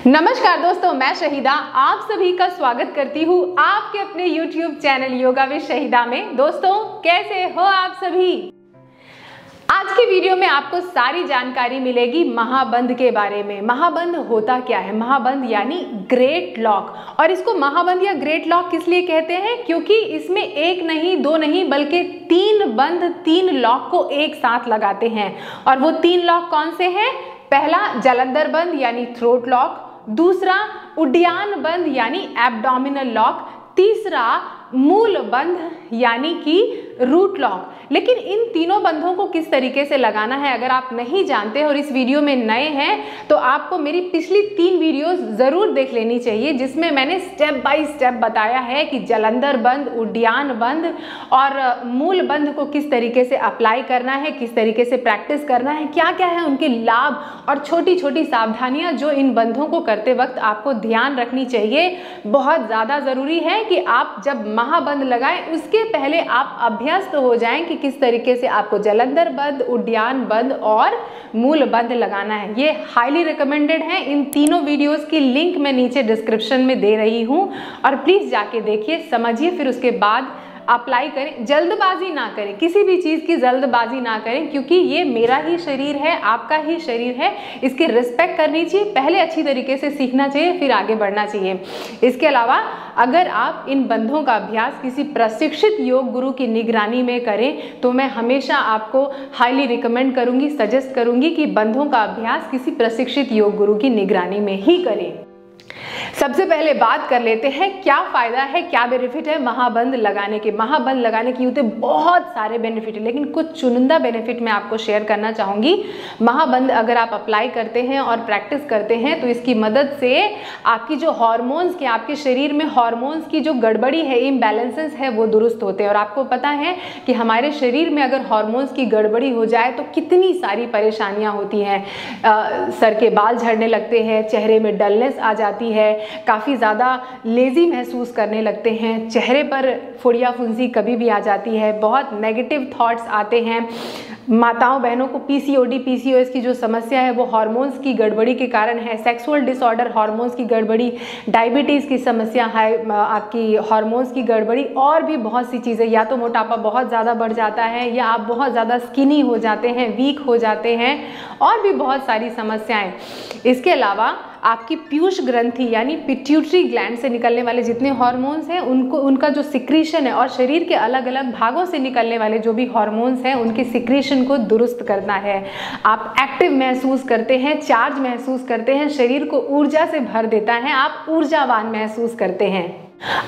नमस्कार दोस्तों, मैं शहीदा आप सभी का स्वागत करती हूँ आपके अपने YouTube channel yoga with Shahida में। दोस्तों, कैसे हो आप सभी? आज की वीडियो में आपको सारी जानकारी मिलेगी महाबंध के बारे में। महाबंध होता क्या है? महाबंध यानी ग्रेट लॉक। और इसको महाबंध या ग्रेट लॉक किस लिए कहते हैं? क्योंकि इसमें एक नहीं, दो नहीं, बल्कि तीन लॉक को एक साथ लगाते हैं। और वो 3 लॉक कौन से हैं? पहला जलंधर बंध यानी थ्रोट लॉक, दूसरा उड्डयन बंध यानी एब्डोमिनल लॉक, तीसरा मूल बंध यानी कि रूट लॉक। लेकिन इन तीनों बंधों को किस तरीके से लगाना है अगर आप नहीं जानते और इस वीडियो में नए हैं तो आपको मेरी पिछली 3 वीडियोस जरूर देख लेनी चाहिए, जिसमें मैंने स्टेप बाय स्टेप बताया है कि जलंधर बंध, उड्डयन बंध और मूल बंध को किस तरीके से अप्लाई करना है, किस तरीके से प्रैक्टिस करना है, क्या क्या है उनके लाभ और छोटी छोटी सावधानियां जो इन बंधों को करते वक्त आपको ध्यान रखनी चाहिए। बहुत ज़्यादा ज़रूरी है कि आप जब महाबंध लगाएं उसके पहले आप अभ्यस्त हो जाएं कि किस तरीके से आपको जलंधर बंध, उड्डयन बंध और मूल बंध लगाना है। ये हाईली रिकमेंडेड है। इन तीनों वीडियोस की लिंक मैं नीचे डिस्क्रिप्शन में दे रही हूं और प्लीज जाके देखिए, समझिए, फिर उसके बाद अप्लाई करें। जल्दबाजी ना करें, किसी भी चीज़ की जल्दबाजी ना करें, क्योंकि ये मेरा ही शरीर है, आपका ही शरीर है, इसकी रिस्पेक्ट करनी चाहिए। पहले अच्छी तरीके से सीखना चाहिए, फिर आगे बढ़ना चाहिए। इसके अलावा अगर आप इन बंधों का अभ्यास किसी प्रशिक्षित योग गुरु की निगरानी में करें तो मैं हमेशा आपको हाईली रिकमेंड करूंगी, सजेस्ट करूंगी कि बंधों का अभ्यास किसी प्रशिक्षित योग गुरु की निगरानी में ही करें। सबसे पहले बात कर लेते हैं क्या फायदा है, क्या बेनिफिट है महाबंध लगाने के। महाबंध लगाने की होते बहुत सारे बेनिफिट है, लेकिन कुछ चुनिंदा बेनिफिट मैं आपको शेयर करना चाहूंगी। महाबंध अगर आप अप्लाई करते हैं और प्रैक्टिस करते हैं तो इसकी मदद से आपकी जो हॉर्मोन्स के, आपके शरीर में हॉर्मोन्स की जो गड़बड़ी है, इम्बैलेंसेस है, वो दुरुस्त होते हैं। और आपको पता है कि हमारे शरीर में अगर हॉर्मोन्स की गड़बड़ी हो जाए तो कितनी सारी परेशानियां होती हैं। सर के बाल झड़ने लगते हैं, चेहरे में डलनेस आ जाती है, काफ़ी ज़्यादा लेज़ी महसूस करने लगते हैं, चेहरे पर फुड़िया फुंसी कभी भी आ जाती है, बहुत नेगेटिव थॉट्स आते हैं। माताओं बहनों को पीसीओडी, पीसीओएस की जो समस्या है वो हार्मोन्स की गड़बड़ी के कारण है। सेक्सुअल डिसऑर्डर, हार्मोन्स की गड़बड़ी, डायबिटीज़ की समस्या है, आपकी हार्मोन्स की गड़बड़ी, और भी बहुत सी चीज़ें। या तो मोटापा बहुत ज़्यादा बढ़ जाता है या आप बहुत ज़्यादा स्किनी हो जाते हैं, वीक हो जाते हैं, और भी बहुत सारी समस्याएं। इसके अलावा आपकी पीयूष ग्रंथि यानी पिट्यूटरी ग्लैंड से निकलने वाले जितने हार्मोन्स हैं उनका जो सिक्रीशन है, और शरीर के अलग अलग भागों से निकलने वाले जो भी हार्मोन्स हैं उनके सिक्रीशन को दुरुस्त करना है। आप एक्टिव महसूस करते हैं, चार्ज महसूस करते हैं, शरीर को ऊर्जा से भर देता है, आप ऊर्जावान महसूस करते हैं।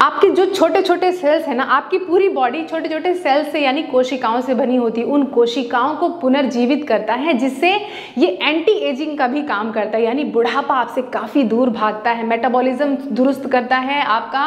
आपके जो छोटे छोटे सेल्स है ना, आपकी पूरी बॉडी छोटे छोटे सेल्स से यानी कोशिकाओं से बनी होती है, उन कोशिकाओं को पुनर्जीवित करता है, जिससे ये एंटी एजिंग का भी काम करता है, यानी बुढ़ापा आपसे काफ़ी दूर भागता है, मेटाबॉलिज्म दुरुस्त करता है आपका,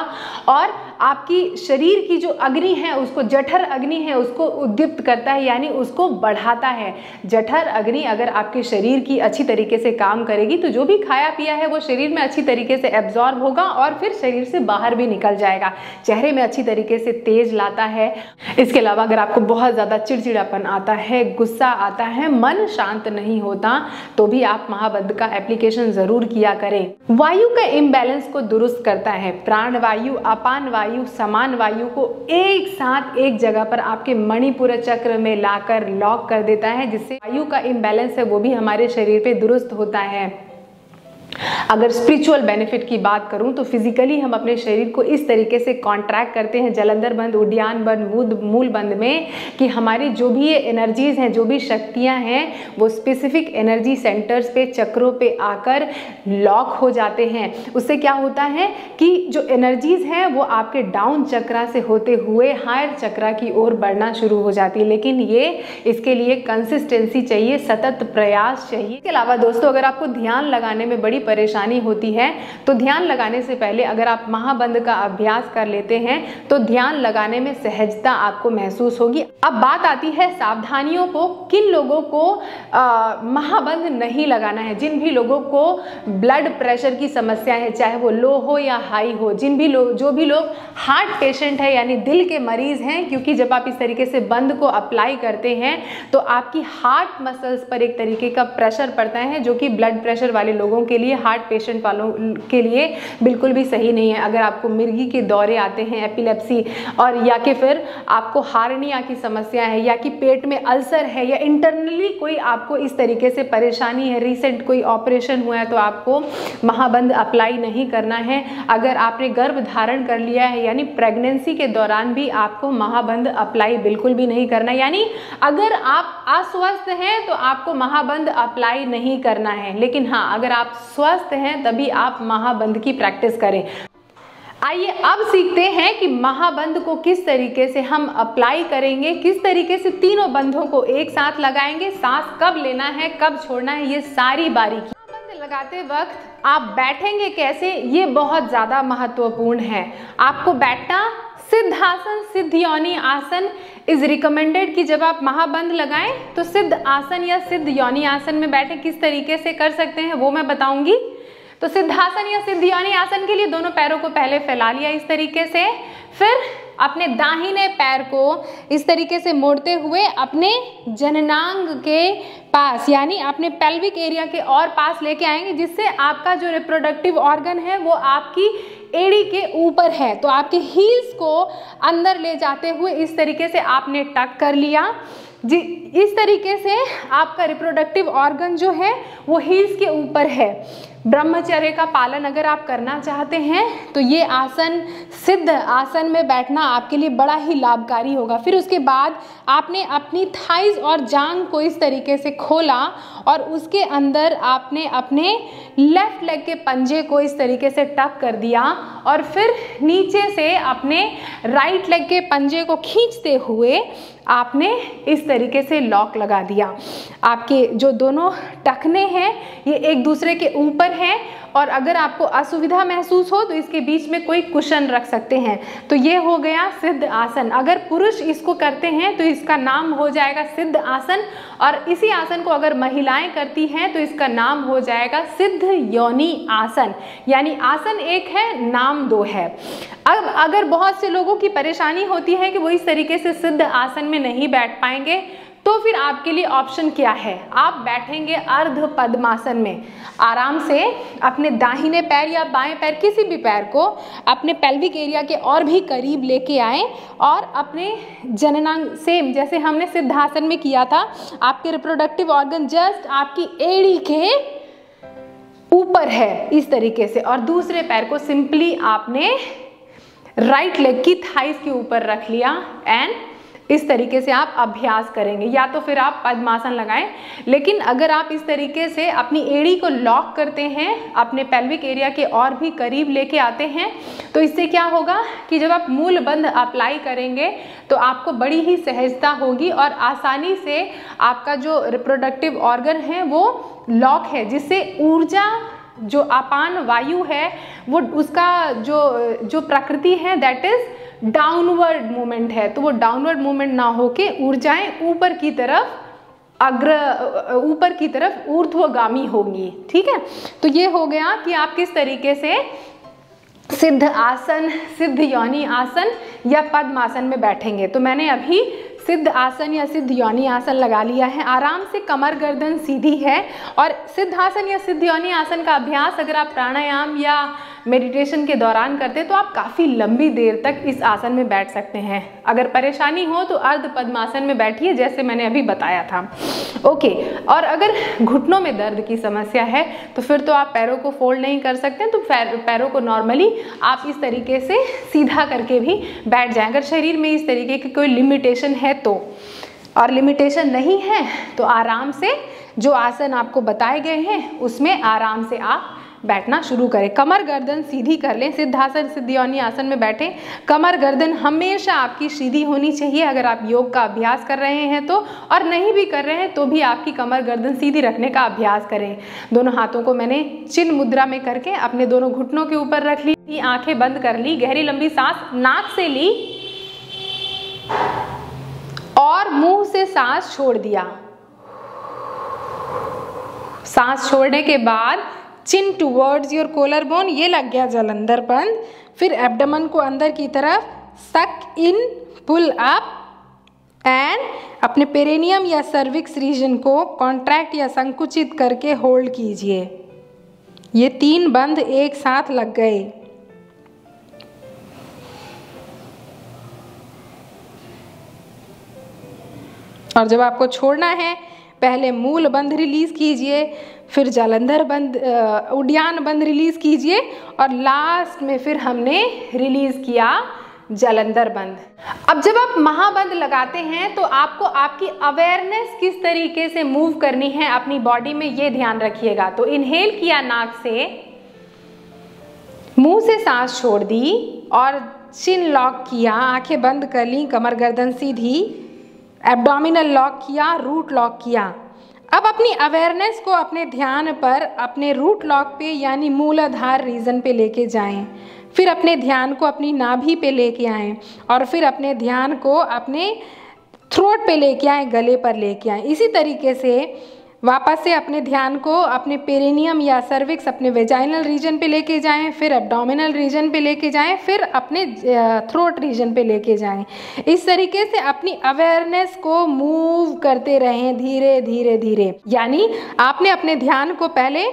और आपकी शरीर की जो अग्नि है उसको, जठर अग्नि है उसको उद्दीप्त करता है, यानी उसको बढ़ाता है। जठर अग्नि अगर आपके शरीर की अच्छी तरीके से काम करेगी तो जो भी खाया पिया है वो शरीर में अच्छी तरीके से एब्जॉर्ब होगा और फिर शरीर से बाहर भी निकल जाएगा। चेहरे में अच्छी तरीके से तेज लाता है। इसके अलावा अगर आपको बहुत ज़्यादा चिड़चिड़ापन आता है, गुस्सा आता है, मन शांत नहीं होता, तो भी आप महाबंध का एप्लीकेशन ज़रूर किया करें। वायु का इम्बैलेंस को दुरुस्त करता है। प्राण वायु, अपान वायु, समान वायु को एक साथ एक जगह पर आपके मणिपुर चक्र में लाकर लॉक कर देता है, जिससे वायु का इम्बैलेंस है वो भी हमारे शरीर पे दुरुस्त होता है। अगर स्पिरिचुअल बेनिफिट की बात करूं तो फिजिकली हम अपने शरीर को इस तरीके से कॉन्ट्रैक्ट करते हैं जलंधर बंध, उड्डयन बंध, मूल बंध में, कि हमारी जो भी ये एनर्जीज हैं, जो भी शक्तियां हैं, वो स्पेसिफिक एनर्जी सेंटर्स पे, चक्रों पे आकर लॉक हो जाते हैं। उससे क्या होता है कि जो एनर्जीज हैं वो आपके डाउन चक्रा से होते हुए हायर चक्रा की ओर बढ़ना शुरू हो जाती है। लेकिन ये, इसके लिए कंसिस्टेंसी चाहिए, सतत प्रयास चाहिए। इसके अलावा दोस्तों, अगर आपको ध्यान लगाने में बड़ी परेशानी होती है तो ध्यान लगाने से पहले अगर आप महाबंध का अभ्यास कर लेते हैं तो ध्यान लगाने में सहजता आपको महसूस होगी। अब बात आती है सावधानियों को, किन लोगों को महाबंध नहीं लगाना है। जिन भी लोगों को ब्लड प्रेशर की समस्या है, चाहे वो लो हो या हाई हो, जो भी लोग हार्ट पेशेंट है यानी दिल के मरीज हैं, क्योंकि जब आप इस तरीके से बंध को अप्लाई करते हैं तो आपकी हार्ट मसल्स पर एक तरीके का प्रेशर पड़ता है, जो कि ब्लड प्रेशर वाले लोगों के लिए, हार्ट हार्ट पेशेंट वालों के लिए बिल्कुल भी सही नहीं है। अगर आपको मिर्गी के दौरे आते हैं, एपिलेप्सी, और या कि फिर आपको हार्निया की समस्या है, या कि पेट में अल्सर है, या इंटरनली कोई आपको इस तरीके से परेशानी है, रिसेंट कोई ऑपरेशन हुआ है, तो आपको महाबंध अप्लाई नहीं करना है। अगर आपने गर्भ धारण कर लिया है यानी प्रेगनेंसी के दौरान भी आपको महाबंध अप्लाई बिल्कुल भी नहीं करना। यानी अगर आप अस्वस्थ हैं तो आपको महाबंध अप्लाई नहीं करना है, लेकिन हाँ, अगर आप स्वस्थ हैं तभी आप महाबंध की प्रैक्टिस करें। आइए अब सीखते हैं कि महाबंध को किस तरीके से हम अप्लाई करेंगे, किस तरीके से तीनों बंधों को एक साथ लगाएंगे, सांस कब लेना है, कब छोड़ना है, ये सारी बारीकी। महाबंध लगाते वक्त आप बैठेंगे कैसे, ये बहुत ज़्यादा महत्वपूर्ण है। आपको बैठना सिद्धासन, सिद्ध योनि आसन इज रिकमेंडेड कि जब आप महाबंध लगाएं तो सिद्ध आसन या सिद्ध योनि आसन में बैठे। किस तरीके से कर सकते हैं वो मैं बताऊंगी। तो सिद्धासन या सिद्ध योनि आसन के लिए दोनों पैरों को पहले फैला लिया इस तरीके से, फिर अपने दाहिने पैर को इस तरीके से मोड़ते हुए अपने जननांग के पास यानी अपने पेल्विक एरिया के और पास लेके आएंगे, जिससे आपका जो रिप्रोडक्टिव ऑर्गन है वो आपकी एड़ी के ऊपर है। तो आपके हील्स को अंदर ले जाते हुए इस तरीके से आपने टक कर लिया जी। इस तरीके से आपका रिप्रोडक्टिव ऑर्गन जो है वो हील्स के ऊपर है। ब्रह्मचर्य का पालन अगर आप करना चाहते हैं तो ये आसन, सिद्ध आसन में बैठना आपके लिए बड़ा ही लाभकारी होगा। फिर उसके बाद आपने अपनी थाइज और जांघ को इस तरीके से खोला और उसके अंदर आपने अपने लेफ्ट लेग के पंजे को इस तरीके से टक कर दिया और फिर नीचे से अपने राइट लेग के पंजे को खींचते हुए आपने इस तरीके से लॉक लगा दिया। आपके जो दोनों टखने हैं ये एक दूसरे के ऊपर हैं और अगर आपको असुविधा महसूस हो तो इसके बीच में कोई कुशन रख सकते हैं। तो ये हो गया सिद्ध आसन। अगर पुरुष इसको करते हैं तो इसका नाम हो जाएगा सिद्ध आसन, और इसी आसन को अगर महिलाएं करती हैं तो इसका नाम हो जाएगा सिद्ध योनि आसन। यानी आसन एक है, नाम दो है। अब अगर बहुत से लोगों की परेशानी होती है कि वो इस तरीके से सिद्ध आसन में नहीं बैठ पाएंगे, तो फिर आपके लिए ऑप्शन क्या है, आप बैठेंगे अर्ध पद्मासन में। आराम से अपने दाहिने पैर या बाएं पैर, किसी भी पैर को अपने पेल्विक एरिया के और भी करीब लेके आएं और अपने जननांग, सेम जैसे हमने सिद्धासन में किया था, आपके रिप्रोडक्टिव ऑर्गन जस्ट आपकी एड़ी के ऊपर है इस तरीके से, और दूसरे पैर को सिंपली आपने राइट लेग की थाइस के ऊपर रख लिया एंड इस तरीके से आप अभ्यास करेंगे। या तो फिर आप पद्मासन लगाएं, लेकिन अगर आप इस तरीके से अपनी एड़ी को लॉक करते हैं, अपने पेल्विक एरिया के और भी करीब लेके आते हैं, तो इससे क्या होगा कि जब आप मूल बंध अप्लाई करेंगे तो आपको बड़ी ही सहजता होगी और आसानी से आपका जो रिप्रोडक्टिव ऑर्गन है वो लॉक है, जिससे ऊर्जा, जो अपान वायु है, वो उसका जो प्रकृति है दैट इज डाउनवर्ड मूवमेंट है, तो वो डाउनवर्ड मूवमेंट ना होके ऊर्जाएं ऊपर की तरफ ऊर्ध्वगामी होंगी। ठीक है, तो ये हो गया कि आप किस तरीके से सिद्ध आसन, सिद्ध योनि आसन या पद्मासन में बैठेंगे। तो मैंने अभी सिद्ध आसन या सिद्ध योनि आसन लगा लिया है। आराम से कमर गर्दन सीधी है, और सिद्धासन या सिद्ध योनि आसन का अभ्यास अगर आप प्राणायाम या मेडिटेशन के दौरान करते हैं तो आप काफ़ी लंबी देर तक इस आसन में बैठ सकते हैं। अगर परेशानी हो तो अर्ध पद्मासन में बैठिए, जैसे मैंने अभी बताया था। ओके, और अगर घुटनों में दर्द की समस्या है तो फिर तो आप पैरों को फोल्ड नहीं कर सकते, तो पैरों को नॉर्मली आप इस तरीके से सीधा करके भी बैठ जाएं। अगर शरीर में इस तरीके की कोई लिमिटेशन है तो, और लिमिटेशन नहीं है तो आराम से जो आसन आपको बताए गए हैं उसमें आराम से आप बैठना शुरू करें। कमर गर्दन सीधी कर लें। सिद्धासन, सिद्ध योनि आसन में बैठें, कमर गर्दन हमेशा आपकी सीधी होनी चाहिए। अगर आप योग का अभ्यास कर रहे हैं तो, और नहीं भी कर रहे हैं तो भी आपकी कमर गर्दन सीधी रखने का अभ्यास करें। दोनों हाथों को मैंने चिन्ह मुद्रा में करके अपने दोनों घुटनों के ऊपर रख ली, आंखें बंद कर ली, गहरी लंबी सांस नाक से ली और मुंह से सांस छोड़ दिया। सांस छोड़ने के बाद चिन टूवर्ड्स योर कोलर बोन, ये लग गया जलंधरपन। फिर एब्डोमेन को अंदर की तरफ सक इन, पुल अप एंड अपने पेरिनियम या सर्विक्स रीजन को कॉन्ट्रैक्ट या संकुचित करके होल्ड कीजिए। ये 3 बंध एक साथ लग गए। और जब आपको छोड़ना है, पहले मूल बंध रिलीज कीजिए, फिर जालंधर बंध उड्डयन बंध रिलीज कीजिए और लास्ट में फिर हमने रिलीज किया जालंधर बंध। अब जब आप महाबंध लगाते हैं तो आपको आपकी अवेयरनेस किस तरीके से मूव करनी है अपनी बॉडी में, ये ध्यान रखिएगा। तो इनहेल किया नाक से, मुंह से सांस छोड़ दी और चिन लॉक किया, आंखें बंद कर ली, कमर गर्दन सीधी, एब्डोमिनल लॉक किया, रूट लॉक किया। अब अपनी अवेयरनेस को अपने ध्यान पर अपने रूट लॉक पे यानी मूलाधार रीजन पे लेके जाएं। फिर अपने ध्यान को अपनी नाभि पे लेके आएं और फिर अपने ध्यान को अपने थ्रोट पे लेके आएं, गले पर लेके आएं। इसी तरीके से वापस से अपने ध्यान को अपने पेरिनियम या सर्विक्स, अपने वेजाइनल रीजन पे लेके जाएं, फिर एब्डोमिनल रीजन पे लेके जाएं, फिर अपने थ्रोट रीजन पे लेके जाएं। इस तरीके से अपनी अवेयरनेस को मूव करते रहें धीरे धीरे धीरे। यानी आपने अपने ध्यान को पहले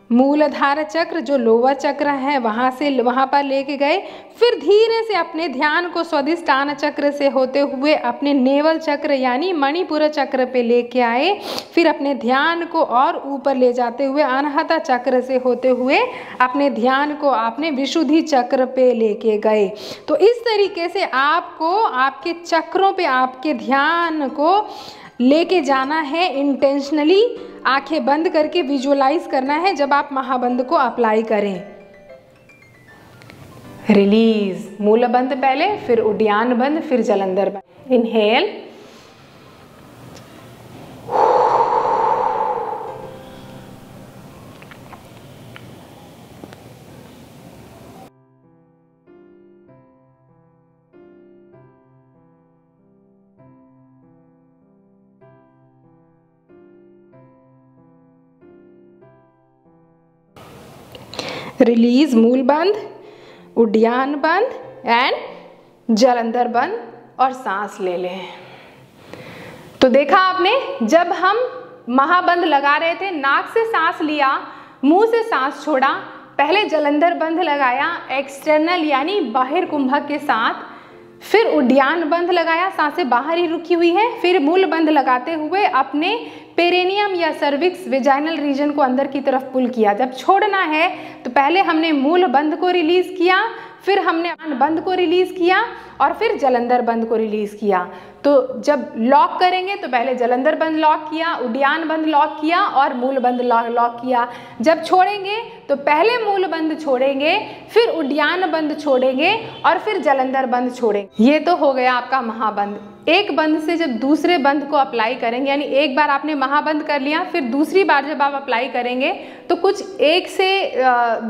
मूलाधार चक्र जो लोअर चक्र है वहाँ से वहाँ पर लेके गए, फिर धीरे से अपने ध्यान को स्वादिष्टान चक्र से होते हुए अपने नेवल चक्र यानी मणिपुर चक्र पे लेके आए, फिर अपने ध्यान को और ऊपर ले जाते हुए अनाहता चक्र से होते हुए अपने ध्यान को आपने विशुद्धि चक्र पे लेके गए। तो इस तरीके से आपको आपके चक्रों पे आपके ध्यान को लेके जाना है, इंटेंशनली आंखें बंद करके विजुअलाइज करना है जब आप महाबंध को अप्लाई करें। रिलीज, मूल बंध पहले, फिर उड्डयन बंध, फिर जालंधर बंध। इनहेल, रिलीज, मूल बंध, उड्डयन बंध एंड जालंधर बंध और सांस ले लें। तो देखा आपने, जब हम महाबंध लगा रहे थे, नाक से सांस लिया, मुंह से सांस छोड़ा, पहले जालंधर बंध लगाया एक्सटर्नल यानी बाहर कुंभक के साथ, फिर उड्डयन बंध लगाया, सांसें बाहर ही रुकी हुई है, फिर मूल बंध लगाते हुए अपने पेरिनियम या सर्विक्स वेजाइनल रीजन को अंदर की तरफ पुल किया। जब छोड़ना है तो पहले हमने मूल बंध को रिलीज किया, फिर हमने बंध को रिलीज किया और फिर जालंधर बंध को रिलीज किया। तो जब लॉक करेंगे तो पहले जालंधर बंध लॉक किया, उड्डयन बंध लॉक किया और मूल बंध लॉक किया। जब छोड़ेंगे तो पहले मूल बंध छोड़ेंगे, फिर उड्डयन बंध छोड़ेंगे और फिर जालंधर बंध छोड़ेंगे। ये तो हो गया आपका महाबंध। एक बंध से जब दूसरे बंध को अप्लाई करेंगे, यानी एक बार आपने महाबंध कर लिया, फिर दूसरी बार जब आप अप्लाई करेंगे तो कुछ 1 से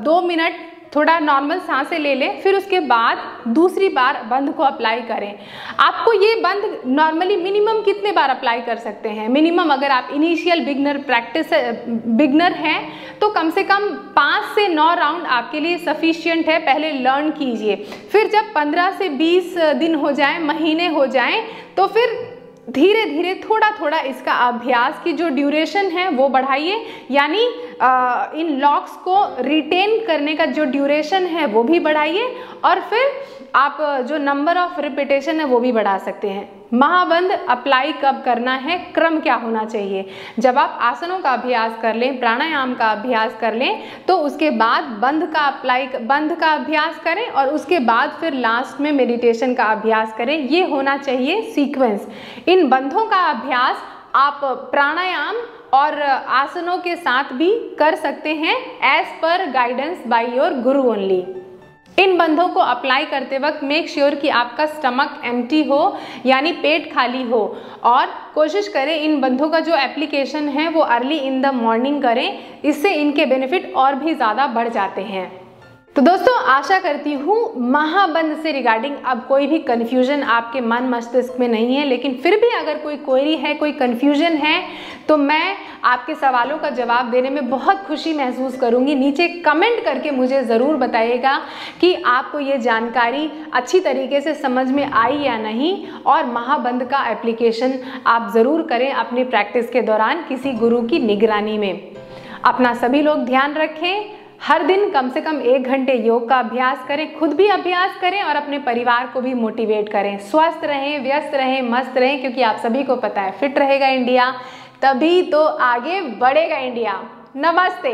2 मिनट थोड़ा नॉर्मल सांसें ले लें, फिर उसके बाद दूसरी बार बंध को अप्लाई करें। आपको ये बंध नॉर्मली मिनिमम कितने बार अप्लाई कर सकते हैं? मिनिमम अगर आप इनिशियल बिगनर हैं तो कम से कम 5 से 9 राउंड आपके लिए सफिशिएंट है। पहले लर्न कीजिए, फिर जब 15 से 20 दिन हो जाए, महीने हो जाएं, तो फिर धीरे धीरे थोड़ा थोड़ा इसका अभ्यास की जो ड्यूरेशन है वो बढ़ाइए, यानी इन लॉक्स को रिटेन करने का जो ड्यूरेशन है वो भी बढ़ाइए और फिर आप जो नंबर ऑफ रिपीटेशन है वो भी बढ़ा सकते हैं। महाबंध अप्लाई कब करना है, क्रम क्या होना चाहिए? जब आप आसनों का अभ्यास कर लें, प्राणायाम का अभ्यास कर लें, तो उसके बाद बंध का अभ्यास करें और उसके बाद फिर लास्ट में मेडिटेशन का अभ्यास करें। ये होना चाहिए सीक्वेंस। इन बंधों का अभ्यास आप प्राणायाम और आसनों के साथ भी कर सकते हैं as per guidance by your guru only. इन बंधों को अप्लाई करते वक्त मेक श्योर कि आपका स्टमक एम्प्टी हो, यानी पेट खाली हो, और कोशिश करें इन बंधों का जो एप्लीकेशन है वो अर्ली इन द मॉर्निंग करें, इससे इनके बेनिफिट और भी ज़्यादा बढ़ जाते हैं। तो दोस्तों, आशा करती हूँ महाबंध से रिगार्डिंग अब कोई भी कन्फ्यूजन आपके मन मस्तिष्क में नहीं है, लेकिन फिर भी अगर कोई क्वेरी है, कोई कन्फ्यूजन है, तो मैं आपके सवालों का जवाब देने में बहुत खुशी महसूस करूँगी। नीचे कमेंट करके मुझे ज़रूर बताइएगा कि आपको ये जानकारी अच्छी तरीके से समझ में आई या नहीं, और महाबंध का एप्लीकेशन आप ज़रूर करें अपनी प्रैक्टिस के दौरान किसी गुरु की निगरानी में। अपना सभी लोग ध्यान रखें, हर दिन कम से कम 1 घंटे योग का अभ्यास करें, खुद भी अभ्यास करें और अपने परिवार को भी मोटिवेट करें। स्वस्थ रहें, व्यस्त रहें, मस्त रहें, क्योंकि आप सभी को पता है फिट रहेगा इंडिया तभी तो आगे बढ़ेगा इंडिया। नमस्ते।